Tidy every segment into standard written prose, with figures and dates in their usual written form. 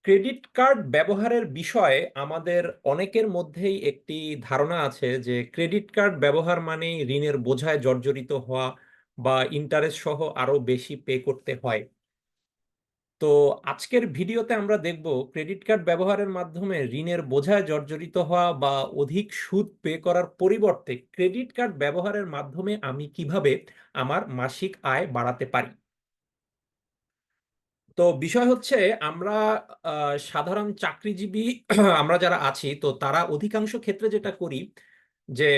Credit card ব্যবহারের বিষয়ে আমাদের অনেকের মধ্যেই একটি ধারণা আছে যে ক্রেডিট কার্ড ব্যবহার মানেই ঋণের বোঝায় জর্জরিত হওয়া বা ইন্টারেস্ট সহ আরো বেশি পে করতে হয়। তো আজকের ভিডিওতে আমরা দেখব ক্রেডিট কার্ড ব্যবহারের মাধ্যমে ঋণের বোঝায় জর্জরিত হওয়া বা অধিক সুদ পে করার পরিবর্তে ক্রেডিট কার্ড ব্যবহারের মাধ্যমে আমি কিভাবে আমার মাসিক আয় বাড়াতে পারি। তো বিষয় হচ্ছে আমরা সাধারণ চাকরিজীবী আমরা যারা আছি তো তারা অধিকাংশ ক্ষেত্রে যেটা করি যে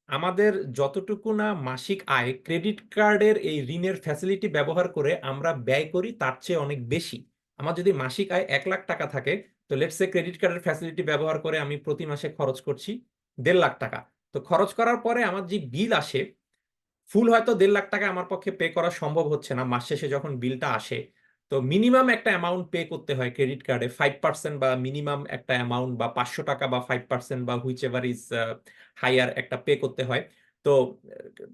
আমাদের যতটুকু না মাসিক আয় ক্রেডিট কার্ডের এই ঋণের ফ্যাসিলিটি ব্যবহার করে আমরা ব্যয় করি তার চেয়ে অনেক বেশি। আমার যদি মাসিক আয় 1 লাখ টাকা থাকে, তো লেটস সে ক্রেডিট কার্ডের ফ্যাসিলিটি ব্যবহার করে আমি প্রতি মাসে খরচ করছি 1.5 লাখ টাকা। তো খরচ করার পরে আমার যে বিল আসে, ফুল হয়তো 1.5 লাখ টাকা আমার পক্ষে পে করা সম্ভব হচ্ছে না মাস শেষে যখন বিলটা আসে। তো মিনিমাম একটা অ্যামাউন্ট পে করতে হয় ক্রেডিট কার্ডে 5% বা মিনিমাম একটা অ্যামাউন্ট বা 500 টাকা বা 5% বা হুইচ এভার ইজ হাইয়ার একটা পে করতে হয়। তো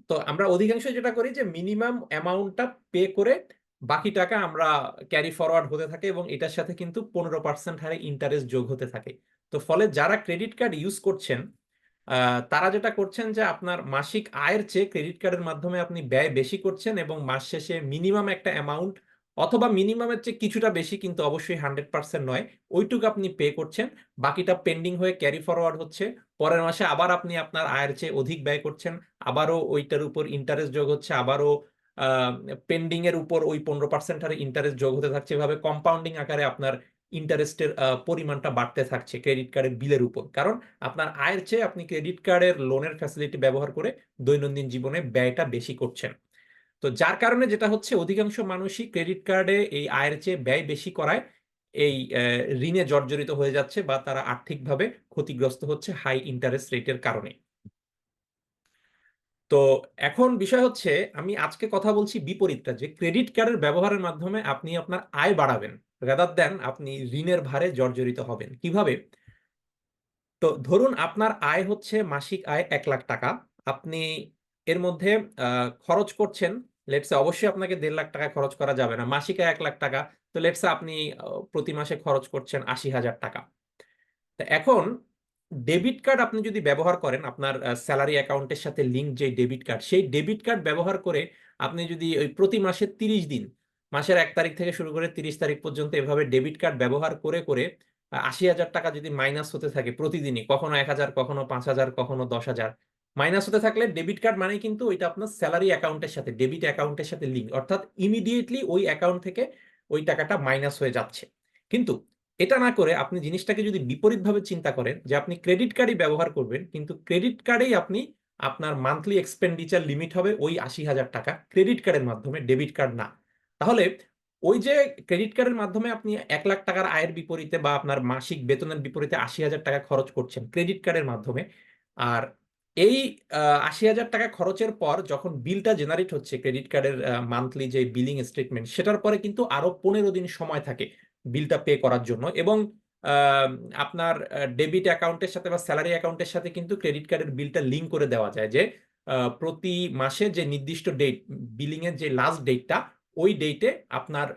তো আমরা অধিকাংশ যেটা করি যে মিনিমাম অ্যামাউন্টটা পে করে বাকি টাকা আমরা ক্যারি ফরওয়ার্ড হতে থাকে এবং এটার সাথে কিন্তু 15% হারে ইন্টারেস্ট যোগ হতে থাকে। তো ফলে যারা ক্রেডিট কার্ড ইউজ করছেন তারা যেটা করছেন যে আপনার মাসিক আয়ের চেয়ে ক্রেডিট কার্ডের মাধ্যমে আপনি ব্যয় বেশি করছেন এবং মাস শেষে মিনিমাম একটা অ্যামাউন্ট অথবা মিনিমামের চেয়ে কিছুটা বেশি, কিন্তু অবশ্যই 100% নয়, ওইটুকু আপনি পে করছেন। বাকিটা পেন্ডিং হয়ে ক্যারি ফরওয়ার্ড হচ্ছে। পরের মাসে আবার আপনি আপনার আয়ের চেয়ে অধিক ব্যয় করছেন, আবারও ওইটার উপর ইন্টারেস্ট যোগ হচ্ছে, আবারও পেন্ডিং এর উপর ওই 15% হারে ইন্টারেস্ট যোগ হতে থাকছে। এভাবে কম্পাউন্ডিং আকারে আপনার ইন্টারেস্টের পরিমাণটা বাড়তে থাকছে ক্রেডিট কার্ডের বিলের উপর, কারণ আপনার আয়ের চেয়ে আপনি ক্রেডিট কার্ডের লোনের ফ্যাসিলিটি ব্যবহার করে দৈনন্দিন জীবনে ব্যয়টা বেশি করছেন। তো যার কারণে যেটা হচ্ছে অধিকাংশ মানুষই ক্রেডিট কার্ডে এই আয়ের চেয়ে ব্যয় বেশি করায় এই ঋণে জর্জরিত হয়ে যাচ্ছে বা তারা আর্থিকভাবে ক্ষতিগ্রস্ত হচ্ছে হাই ইন্টারেস্ট রেটের কারণে। তো এখন বিষয় হচ্ছে আমি আজকে কথা বলছি বিপরীতটা, যে ক্রেডিট কার্ডের ব্যবহারের মাধ্যমে আপনি আপনার আয় বাড়াবেন রাদার দেন আপনি ঋণের ভারে জর্জরিত হবেন কিভাবে। তো ধরুন আপনার আয় হচ্ছে মাসিক আয় 1 লাখ টাকা। আপনি এর মধ্যে খরচ করছেন, লেটসে অবশ্যই আপনাকে 1.5 লাখ টাকা খরচ করা যাবে না, মাসিক আয় 1 লাখ টাকা। তো লেটসে আপনি প্রতি মাসে খরচ করছেন 80,000 টাকা। তো এখন ডেবিট কার্ড আপনি যদি ব্যবহার করেন, আপনার স্যালারি অ্যাকাউন্টের সাথে লিঙ্ক যে ডেবিট কার্ড, সেই ডেবিট কার্ড ব্যবহার করে আপনি যদি ওই প্রতি মাসে 30 দিন, মাসের 1 তারিখ থেকে শুরু করে 30 তারিখ পর্যন্ত এভাবে ডেবিট কার্ড ব্যবহার করে করে 80,000 টাকা যদি মাইনাস হতে থাকে প্রতিদিনই, কখনো 1,000, কখনো 5,000, কখনো 10,000 মাইনাস হতে থাকলে, ডেবিট কার্ড মানে কিন্তু ওইটা আপনার স্যালারি অ্যাকাউন্টের সাথে, ডেবিট অ্যাকাউন্টের সাথে লিঙ্ক, অর্থাৎ ইমিডিয়েটলি ওই অ্যাকাউন্ট থেকে ওই টাকাটা মাইনাস হয়ে যাচ্ছে। কিন্তু এটা না করে আপনি জিনিসটাকে যদি বিপরীতভাবে চিন্তা করেন যে আপনি ক্রেডিট কার্ডই ব্যবহার করবেন, কিন্তু ক্রেডিট কার্ডেই আপনি আপনার মান্থলি এক্সপেন্ডিচার লিমিট হবে ওই 80,000 টাকা ক্রেডিট কার্ডের মাধ্যমে, ডেবিট কার্ড না। তাহলে ওই যে ক্রেডিট কার্ডের মাধ্যমে আপনি 1 লাখ টাকার আয়ের বিপরীতে বা আপনার মাসিক বেতনের বিপরীতে 80,000 টাকা খরচ করছেন ক্রেডিট কার্ডের মাধ্যমে, আর এই 80,000 টাকা খরচের পর যখন বিলটা জেনারেট হচ্ছে ক্রেডিট কার্ডের মান্থলি যে বিলিং স্টেটমেন্ট, সেটার পরে কিন্তু আরো 15 দিন সময় থাকে বিলটা পে করার জন্য। এবং আহ, আপনার ডেবিট অ্যাকাউন্টের সাথে বা স্যালারি অ্যাকাউন্টের সাথে কিন্তু ক্রেডিট কার্ডের বিলটা লিঙ্ক করে দেওয়া যায়, যে প্রতি মাসে যে নির্দিষ্ট ডেট, বিলিং এর যে লাস্ট ডেটটা, ওই ডেটে আপনার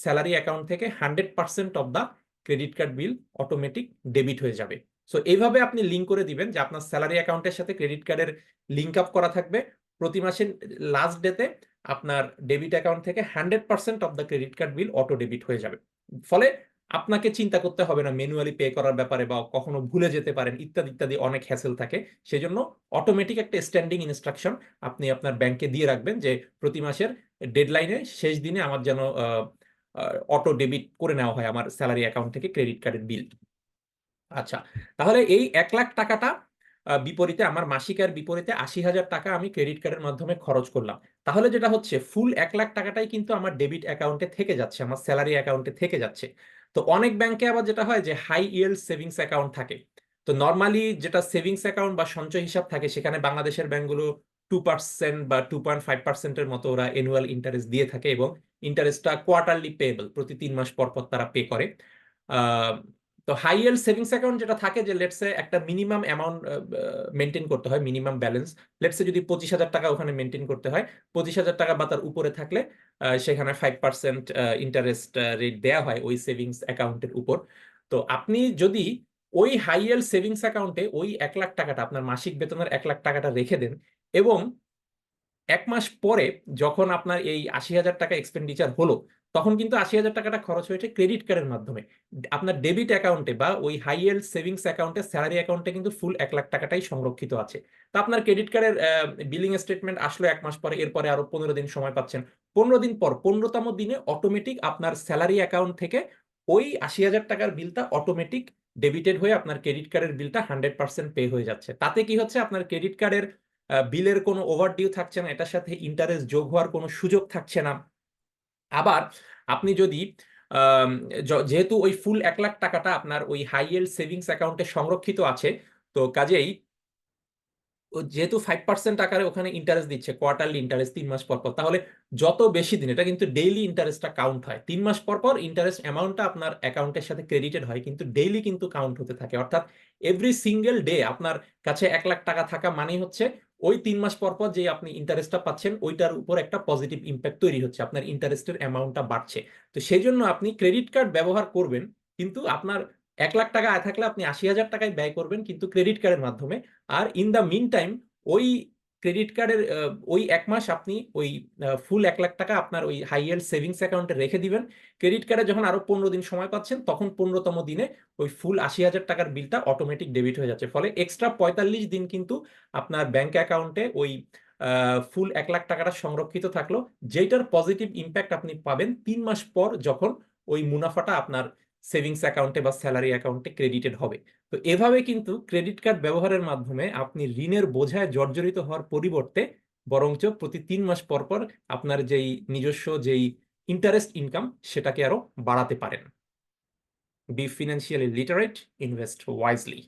স্যালারি অ্যাকাউন্ট থেকে 100% of the credit card bill automatic debit হয়ে যাবে। সো এইভাবে আপনি লিঙ্ক করে দিবেন যে আপনার স্যালারি অ্যাকাউন্টের সাথে ক্রেডিট কার্ডের লিঙ্ক আপ করা থাকবে। প্রতি মাসের লাস্ট ডেতে আপনার ডেবিট অ্যাকাউন্ট থেকে 100% of the credit card bill auto debit হয়ে যাবে। ফলে আপনাকে চিন্তা করতে হবে না ম্যানুয়ালি পে করার ব্যাপারে, বা কখনো ভুলে যেতে পারেন ইত্যাদি ইত্যাদি, অনেক হ্যাসেল থাকে। সেজন্য অটোমেটিক একটা স্ট্যান্ডিং ইনস্ট্রাকশন আপনি আপনার ব্যাংকে দিয়ে রাখবেন যে প্রতি মাসের ডেডলাইনে শেষ দিনে আমার যেন অটো ডেবিট করে নেওয়া হয় আমার স্যালারি অ্যাকাউন্ট থেকে ক্রেডিট কার্ডের বিল। আচ্ছা, তাহলে এই 1 লাখ টাকাটা বিপরীতে আমার মাসিক আয়ের বিপরীতে 80,000 টাকা আমি ক্রেডিট কার্ডের মাধ্যমে খরচ করলাম। তাহলে যেটা হচ্ছে ফুল 1 লাখ টাকাটাই কিন্তু আমার ডেবিট অ্যাকাউন্টে থেকে যাচ্ছে, আমার স্যালারি অ্যাকাউন্টে থেকে যাচ্ছে। তো অনেক ব্যাংকে আবার যেটা হয় যে হাই ইয়েল্ড সেভিংস অ্যাকাউন্ট থাকে। তো নর্মালি যেটা সেভিংস অ্যাকাউন্ট বা সঞ্চয় হিসাব থাকে, সেখানে বাংলাদেশের ব্যাংকগুলো 2% বা 2.5%-এর মতো ওরা অ্যানুয়াল ইন্টারেস্ট দিয়ে থাকে, এবং ইন্টারেস্টটা কোয়ার্টারলি পেয়েবল, প্রতি 3 মাস পর পর তারা পে করে। তো হাই yield সেভিংস অ্যাকাউন্ট যেটা থাকে যে লেটসে একটা মিনিমাম অ্যামাউন্ট মেনটেন করতে হয়, মিনিমাম ব্যালেন্স। লেটসে যদি 25,000 টাকা ওখানে মেনটেন করতে হয়, 25,000 টাকা বা তার উপরে থাকলে সেখানে 5% ইন্টারেস্ট রেট দেওয়া হয় ওই সেভিংস অ্যাকাউন্টের উপর। তো আপনি যদি ওই হাই yield সেভিংস অ্যাকাউন্টে ওই 1 লাখ টাকাটা, আপনার মাসিক বেতনের 1 লাখ টাকাটা রেখে দেন, এবং 1 মাস পরে যখন আপনার এই 80,000 টাকা এক্সপেন্ডিচার হলো, তখন কিন্তু 80,000 টাকাটা খরচ হয়েছে ক্রেডিট কার্ডের মাধ্যমে। আপনার ডেবিট অ্যাকাউন্টে বা ওই হাই yield সেভিংস অ্যাকাউন্টে, স্যালারি অ্যাকাউন্টে কিন্তু ফুল 1 লাখ টাকাটাই সংরক্ষিত আছে। তো আপনার ক্রেডিট কার্ডের বিলিং স্টেটমেন্ট আসলো 1 মাস পরে, এরপরে আরো 15 দিন সময় পাচ্ছেন। 15 দিন পর 15তম দিনে অটোমেটিক আপনার স্যালারি অ্যাকাউন্ট থেকে ওই 80,000 টাকার বিলটা অটোমেটিক ডেবিটেড হয়ে আপনার ক্রেডিট কার্ডের বিলটা 100% পে হয়ে যাচ্ছে। তাতে কি হচ্ছে, আপনার ক্রেডিট কার্ডের বিলের কোনো ওভারডিউ থাকছে না, এটার সাথে ইন্টারেস্ট যোগ হওয়ার কোনো সুযোগ থাকছে না। আবার আপনি যদি আম, যেহেতু ওই ফুল 1 লাখ টাকাটা আপনার ওই হাই yield সেভিংস অ্যাকাউন্টে সংরক্ষিত আছে, তো কাজেই যেহেতু 5% আকারে ওখানে ইন্টারেস্ট দিচ্ছে, কোয়ার্টারলি ইন্টারেস্ট 3 মাস পর পর, তাহলে যত বেশি দিন, এটা কিন্তু ডেইলি ইন্টারেস্টটা কাউন্ট হয়, 3 মাস পর পর ইন্টারেস্ট অ্যামাউন্টটা আপনার অ্যাকাউন্টের সাথে ক্রেডিটেড হয়, কিন্তু ডেইলি কিন্তু কাউন্ট হতে থাকে। অর্থাৎ এভরি সিঙ্গেল ডে আপনার কাছে 1 লাখ টাকা থাকা মানেই হচ্ছে ওই 3 মাস পর পর যে আপনি ইন্টারেস্টটা পাচ্ছেন, ওইটার উপর একটা পজিটিভ ইম্প্যাক্ট তৈরি হচ্ছে, আপনার ইন্টারেস্টের অ্যামাউন্টটা বাড়ছে। তো সেই জন্য আপনি ক্রেডিট কার্ড ব্যবহার করবেন, কিন্তু আপনার 1 লাখ টাকা আয় থাকলে আপনি 80,000 টাকায় ব্যয় করবেন কিন্তু ক্রেডিট কার্ডের মাধ্যমে। আর ইন দ্য মিন টাইম ওই ক্রেডিট কার্ডের ওই 1 মাস আপনি ওই ফুল 1 লাখ টাকা আপনার ওই হাই yield সেভিংস অ্যাকাউন্টে রেখে দিবেন। ক্রেডিট কার্ডে যখন আরো 15 দিন সময় পাচ্ছেন, তখন 15তম দিনে ওই ফুল 80,000 টাকার বিলটা অটোমেটিক ডেবিট হয়ে যাচ্ছে। ফলে এক্সট্রা 45 দিন কিন্তু আপনার ব্যাংক অ্যাকাউন্টে ওই ফুল 1 লাখ টাকাটা সংরক্ষিত থাকলো, যেটার পজিটিভ ইম্প্যাক্ট আপনি পাবেন 3 মাস পর, যখন ওই মুনাফাটা আপনার সেভিংস অ্যাকাউন্টে বা স্যালারি অ্যাকাউন্টে ক্রেডিটেড হবে। তো এভাবে কিন্তু ক্রেডিট কার্ড ব্যবহারের মাধ্যমে আপনি ঋণের বোঝায় জর্জরিত হওয়ার পরিবর্তে বরঞ্চ প্রতি 3 মাস পর পর আপনার যেই নিজস্ব যেই ইন্টারেস্ট ইনকাম, সেটাকে আরো বাড়াতে পারেন। Be financially literate, invest wisely.